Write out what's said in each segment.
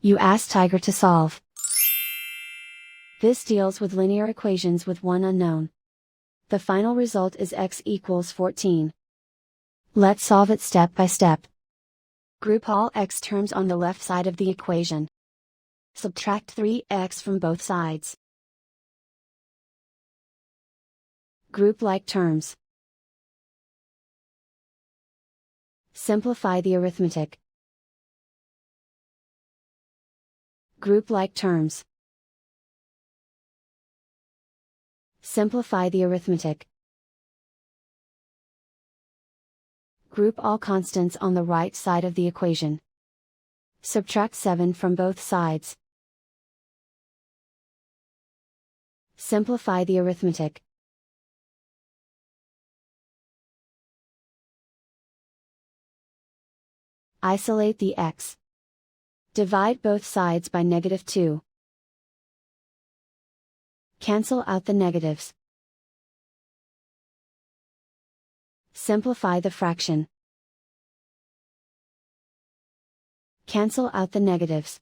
You ask Tiger to solve. This deals with linear equations with one unknown. The final result is x equals 14. Let's solve it step by step. Group all x terms on the left side of the equation. Subtract 3x from both sides. Group like terms. Simplify the arithmetic. Group like terms. Simplify the arithmetic. Group all constants on the right side of the equation. Subtract 7 from both sides. Simplify the arithmetic. Isolate the x. Divide both sides by -2. Cancel out the negatives. Simplify the fraction. Cancel out the negatives.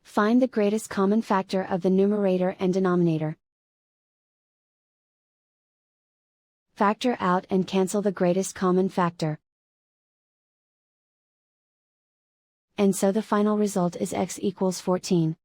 Find the greatest common factor of the numerator and denominator. Factor out and cancel the greatest common factor. And so the final result is x equals 14.